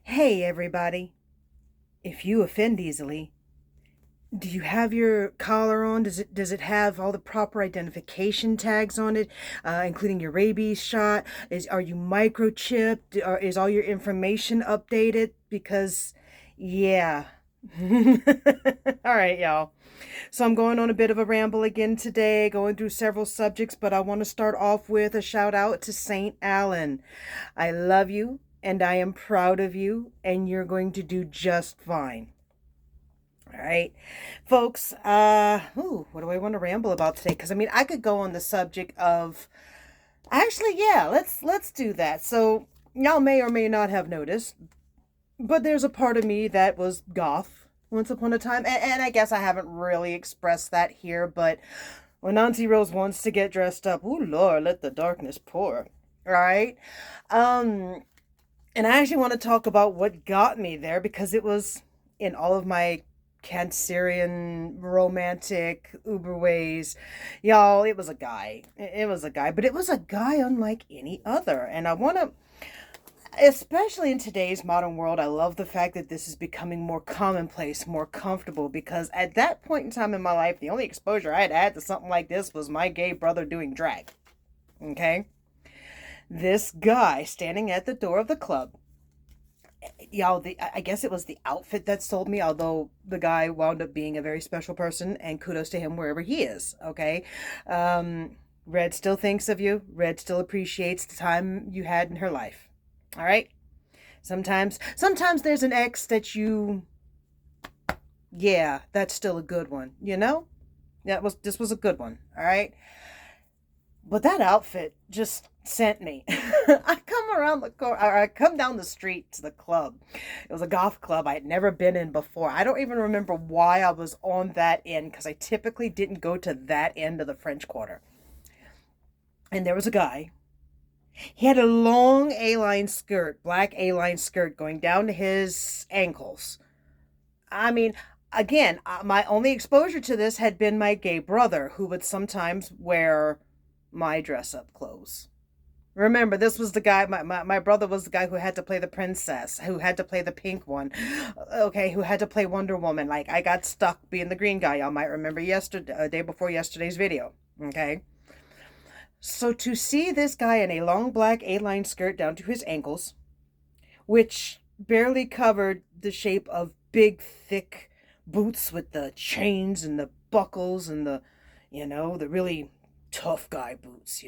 Hey everybody, if you offend easily, do you have your collar on? Does it have all the proper identification tags on it, including your rabies shot? Are you microchipped? Or is all your information updated? Because, yeah. All right, y'all. So I'm going on a bit of a ramble again today, going through several subjects, but I want to start off with a shout out to Saint Allan. I love you and I am proud of you, and you're going to do just fine. All right, folks. What do I want to ramble about today? Because I mean, I could go on the subject of actually, yeah. Let's do that. So y'all may or may not have noticed, but there's a part of me that was goth once upon a time, and I guess I haven't really expressed that here. But when Auntie Rose wants to get dressed up, oh Lord, let the darkness pour. All right. Um, And I actually want to talk about what got me there because it was in all of my Cancerian romantic Uber ways. Y'all, it was a guy. It was a guy, but it was a guy unlike any other. And I want to, especially in today's modern world, I love the fact that this is becoming more commonplace, more comfortable, because at that point in time in my life, the only exposure I had had to something like this was my gay brother doing drag. Okay? This guy standing at the door of the club, y'all, I guess it was the outfit that sold me, although the guy wound up being a very special person, and kudos to him wherever he is. Okay. Red still thinks of you. Red still appreciates the time you had in her life. All right. Sometimes there's an ex that you, yeah, that's still a good one, you know. This was a good one. All right. But that outfit just sent me. I come around the corner, or I come down the street to the club. It was a goth club I had never been in before. I don't even remember why I was on that end because I typically didn't go to that end of the French Quarter. And there was a guy. He had a long A-line skirt, black A-line skirt going down to his ankles. I mean, again, my only exposure to this had been my gay brother, who would sometimes wear my dress up clothes. Remember, this was the guy, my brother was the guy who had to play the princess, who had to play the pink one, okay, who had to play Wonder Woman. Like, I got stuck being the green guy. Y'all might remember yesterday, day before yesterday's video, okay? So to see this guy in a long black A-line skirt down to his ankles, which barely covered the shape of big, thick boots with the chains and the buckles and the really tough guy boots,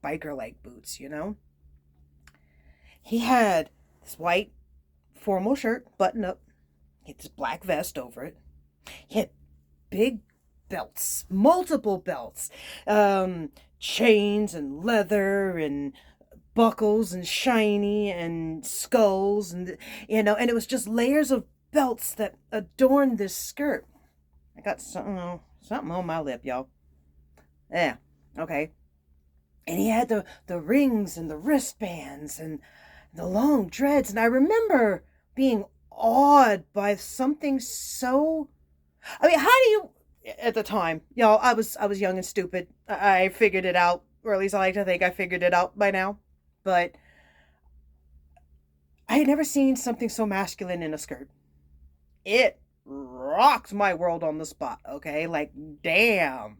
biker like boots, He had this white formal shirt, button up. He had this black vest over it. He had big belts, multiple belts, chains and leather and buckles and shiny and skulls and it was just layers of belts that adorned this skirt. I got something on my lip, y'all. Yeah, okay. And he had the rings and the wristbands and the long dreads, and I remember being awed by something so. I mean, how do you? At the time, y'all, I was young and stupid. I figured it out, or at least I like to think I figured it out by now. But I had never seen something so masculine in a skirt. It rocked my world on the spot. Okay, like damn.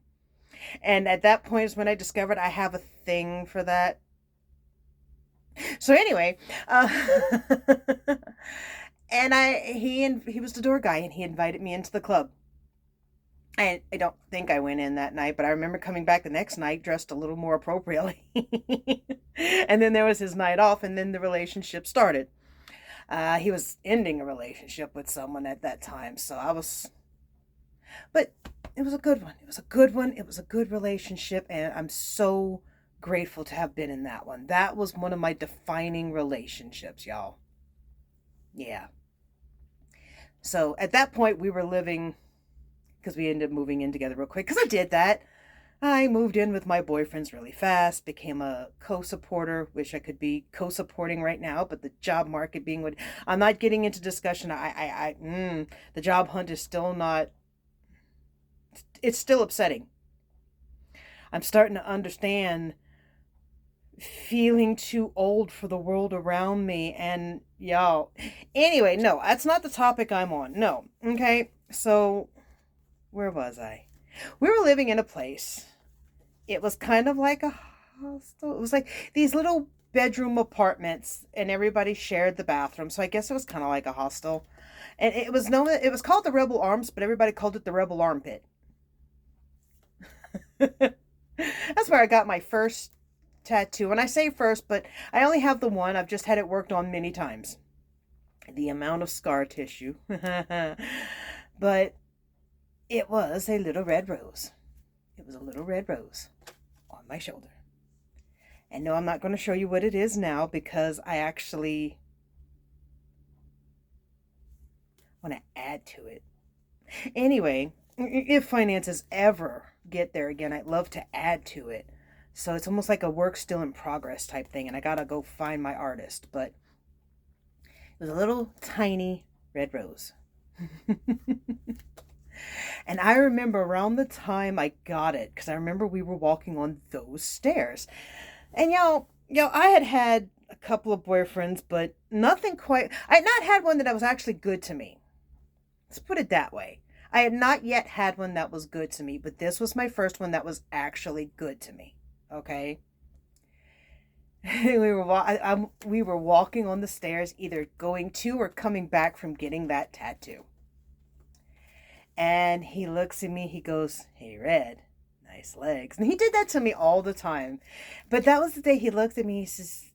And at that point is when I discovered I have a thing for that. So anyway, and he was the door guy, and he invited me into the club. I don't think I went in that night, but I remember coming back the next night dressed a little more appropriately. And then there was his night off, and then the relationship started. He was ending a relationship with someone at that time, so but it was a good one. It was a good one. It was a good relationship, and I'm so grateful to have been in that one. That was one of my defining relationships, y'all. Yeah. So at that point, we were living because we ended up moving in together real quick. Because I did that. I moved in with my boyfriends really fast, became a co-supporter. Wish I could be co-supporting right now, but the job market being what I'm not getting into discussion. The job hunt is still not. It's still upsetting. I'm starting to understand feeling too old for the world around me. And y'all, anyway, no, that's not the topic I'm on. No. Okay. So, where was I? We were living in a place. It was kind of like a hostel. It was like these little bedroom apartments, and everybody shared the bathroom. So I guess it was kind of like a hostel. And it was called the Rebel Arms, but everybody called it the Rebel Armpit. That's where I got my first tattoo. And I say first, but I only have the one. I've just had it worked on many times. The amount of scar tissue. But it was a little red rose. It was a little red rose on my shoulder. And no, I'm not going to show you what it is now because I actually want to add to it. Anyway, if finances ever get there again, I'd love to add to it. So it's almost like a work still in progress type thing, and I gotta go find my artist. But it was a little tiny red rose. And I remember around the time I got it, because I remember we were walking on those stairs. And I had had a couple of boyfriends, but nothing quite. I had not had one that was actually good to me. Let's put it that way. I had not yet had one that was good to me, but this was my first one that was actually good to me. Okay. We were walking on the stairs, either going to or coming back from getting that tattoo. And he looks at me, he goes, "Hey, Red, nice legs." And he did that to me all the time. But that was the day he looked at me, he says,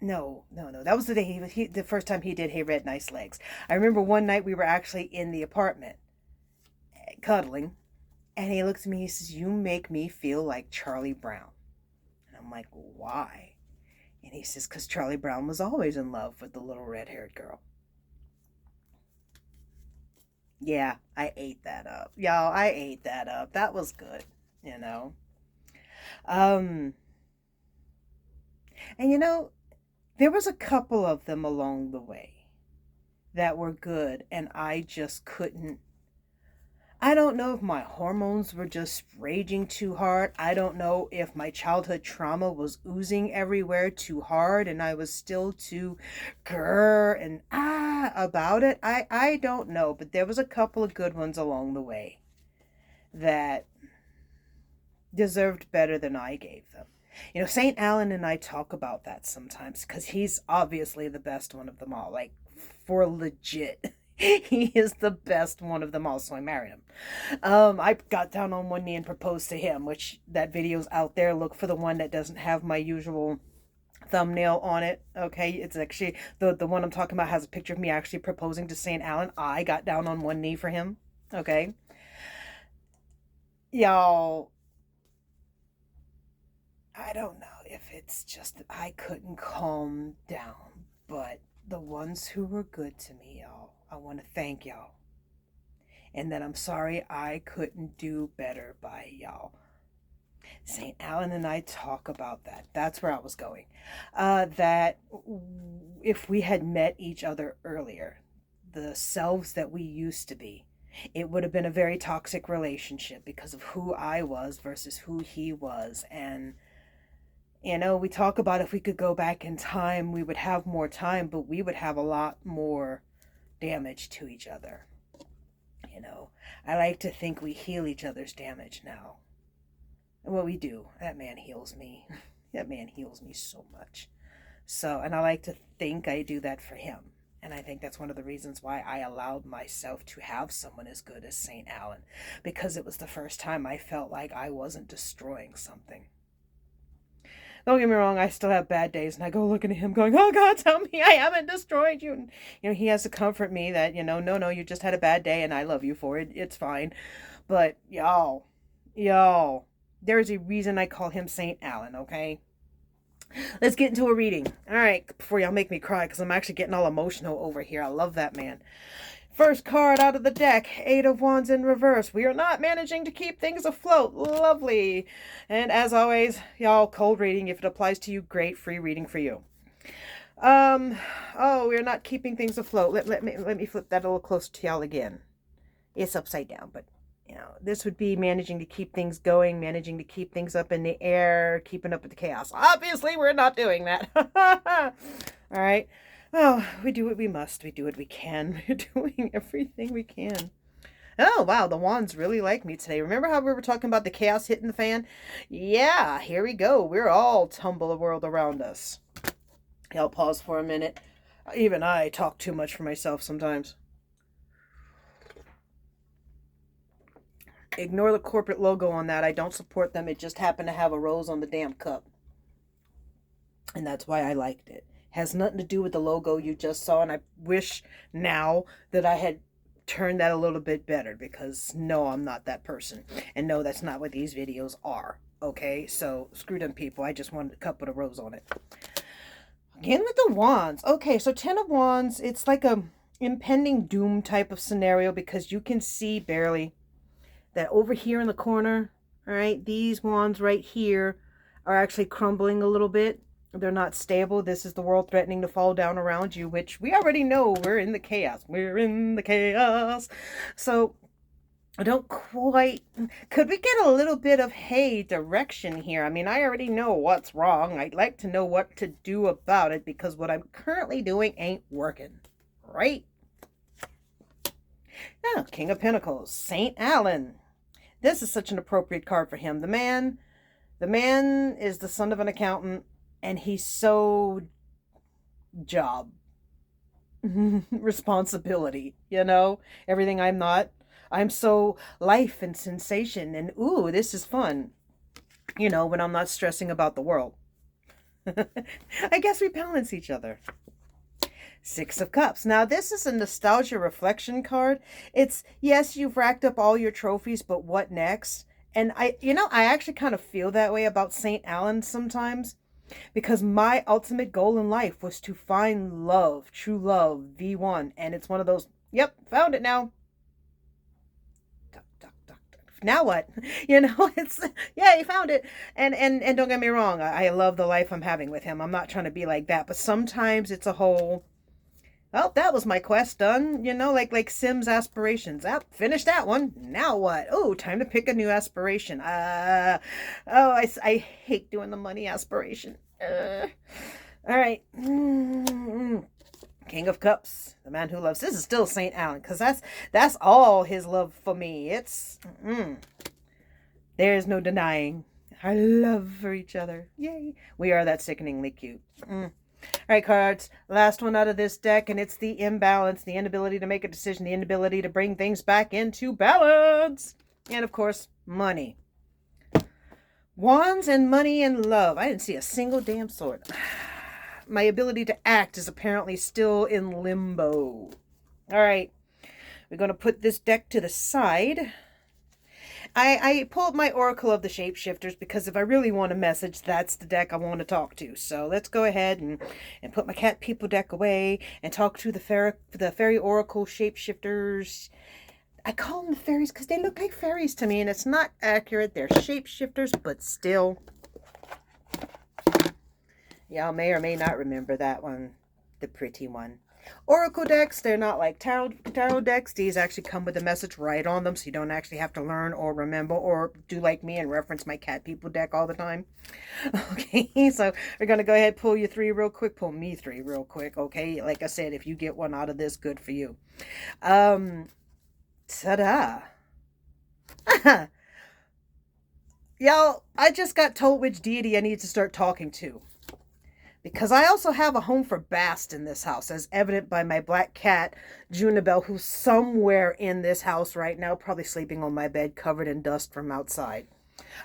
no, no, no. That was the day the first time he did, "Hey, Red, nice legs." I remember one night we were actually in the apartment, cuddling, and he looks at me, he says, "You make me feel like Charlie Brown." And I'm like, "Why?" And he says, "Because Charlie Brown was always in love with the little red-haired girl." Yeah, I ate that up. Y'all, I ate that up. That was good, you know. Um, and there was a couple of them along the way that were good, and I just couldn't. I don't know if my hormones were just raging too hard. I don't know if my childhood trauma was oozing everywhere too hard and I was still too grr and about it. I don't know, but there was a couple of good ones along the way that deserved better than I gave them. St. Allan and I talk about that sometimes because he's obviously the best one of them all. Like, for legit. He is the best one of them all, so I married him. I got down on one knee and proposed to him, which that video's out there. Look for the one that doesn't have my usual thumbnail on it. Okay, it's actually the one I'm talking about has a picture of me actually proposing to St. Allan. I got down on one knee for him. Okay, y'all. I don't know if it's just that I couldn't calm down, but the ones who were good to me, y'all, I want to thank y'all. And that I'm sorry I couldn't do better by y'all. St. Allan and I talk about that. That's where I was going. That if we had met each other earlier, the selves that we used to be, it would have been a very toxic relationship because of who I was versus who he was. And we talk about if we could go back in time, we would have more time, but we would have a lot more damage to each other. I like to think we heal each other's damage now. And what we do, that man heals me. That man heals me so much. So, and I like to think I do that for him. And I think that's one of the reasons why I allowed myself to have someone as good as St. Allan, because it was the first time I felt like I wasn't destroying something. Don't get me wrong, I still have bad days, and I go looking at him going, "Oh God, tell me I haven't destroyed you." And, he has to comfort me that, no, you just had a bad day, and I love you for it. It's fine. But, y'all, there's a reason I call him St. Allan, okay? Let's get into a reading. All right, before y'all make me cry, because I'm actually getting all emotional over here. I love that man. First card out of the deck, Eight of Wands in reverse. We are not managing to keep things afloat. Lovely. And as always, y'all, cold reading. If it applies to you, great. Free reading for you. We're not keeping things afloat. Let me flip that a little closer to y'all again. It's upside down, but This would be managing to keep things going, managing to keep things up in the air, keeping up with the chaos. Obviously, we're not doing that. All right. Well, we do what we must. We do what we can. We're doing everything we can. Oh, wow, the wands really like me today. Remember how we were talking about the chaos hitting the fan? Yeah, here we go. We're all tumble the world around us. I'll pause for a minute. Even I talk too much for myself sometimes. Ignore the corporate logo on that. I don't support them. It just happened to have a rose on the damn cup. And that's why I liked it. Has nothing to do with the logo you just saw. And I wish now that I had turned that a little bit better, because no, I'm not that person. And no, that's not what these videos are. Okay, so screw them people. I just wanted a cup with a rose on it. Again with the wands. Okay, so 10 of Wands, it's like a impending doom type of scenario, because you can see barely that over here in the corner, all right, these wands right here are actually crumbling a little bit. They're not stable. This is the world threatening to fall down around you, which we already know. We're in the chaos. We're in the chaos. So I don't quite... Could we get a little bit of, hey, direction here? I mean, I already know what's wrong. I'd like to know what to do about it, because what I'm currently doing ain't working. Right? Now, King of Pentacles, Saint Allan. This is such an appropriate card for him. The man is the son of an accountant, and he's so job responsibility, everything I'm not. I'm so life and sensation, and ooh, this is fun, when I'm not stressing about the world. I guess we balance each other. Six of Cups. Now, this is a nostalgia reflection card. It's, yes, you've racked up all your trophies, but what next? And I actually kind of feel that way about St. Allan sometimes, because my ultimate goal in life was to find love, true love, V1. And it's one of those, yep, found it now. Now what? It's, yeah, he found it. And don't get me wrong, I love the life I'm having with him. I'm not trying to be like that, but sometimes it's a whole, well, that was my quest done, like Sims aspirations. Finished that one. Now what? Oh, time to pick a new aspiration. I hate doing the money aspiration. All right. King of Cups, the man who loves. This is still St. Allan, because that's all his love for me. It's, there's no denying our love for each other. Yay. We are that sickeningly cute. All right, cards. Last one out of this deck, and it's the imbalance, the inability to make a decision, the inability to bring things back into balance. And, of course, money. Wands and money and love. I didn't see a single damn sword. My ability to act is apparently still in limbo. All right. We're going to put this deck to the side. I pulled my Oracle of the Shapeshifters, because if I really want a message, that's the deck I want to talk to. So let's go ahead and put my Cat People deck away and talk to the Fairy Oracle Shapeshifters. I call them the fairies because they look like fairies to me, and it's not accurate. They're shapeshifters, but still. Y'all may or may not remember that one, the pretty one. Oracle decks, they're not like tarot decks. These actually come with a message right on them, so you don't actually have to learn or remember or do like me and reference my Cat People deck all the time. Okay, so we're going to go ahead and pull you three real quick. Pull me three real quick, okay? Like I said, if you get one out of this, good for you. Ta-da! Y'all, I just got told which deity I need to start talking to. Because I also have a home for Bast in this house, as evident by my black cat, Junibel, who's somewhere in this house right now, probably sleeping on my bed, covered in dust from outside.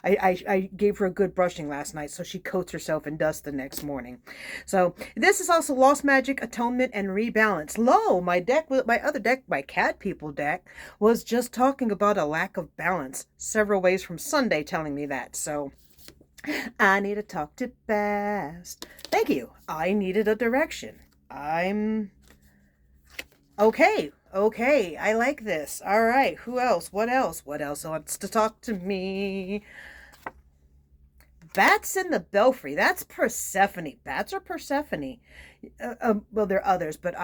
I gave her a good brushing last night, so she coats herself in dust the next morning. So this is also Lost Magic, Atonement, and Rebalance. Lo, my other deck, my Cat People deck, was just talking about a lack of balance. Several ways from Sunday telling me that, so I need to talk to Bast. Thank you. I needed a direction. I'm okay. Okay, I like this. All right, who else? What else? What else wants to talk to me? Bats in the Belfry. That's Persephone. Bats are Persephone. Well, there are others, but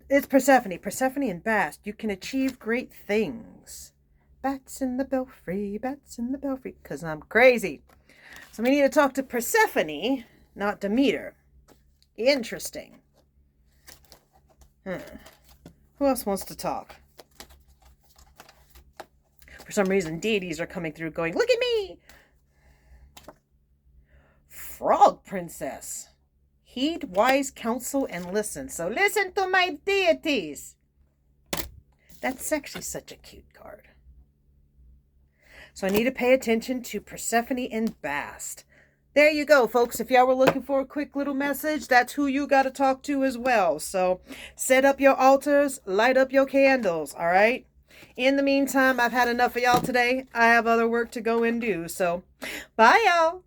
it's Persephone. Persephone and Bast. You can achieve great things. Bats in the belfry, bats in the belfry, because I'm crazy. So we need to talk to Persephone, not Demeter. Interesting. Who else wants to talk? For some reason, deities are coming through going, look at me! Frog Princess. Heed wise counsel and listen. So listen to my deities. That's actually such a cute card. So I need to pay attention to Persephone and Bast. There you go, folks. If y'all were looking for a quick little message, that's who you got to talk to as well. So set up your altars, light up your candles, all right? In the meantime, I've had enough of y'all today. I have other work to go and do. So bye, y'all.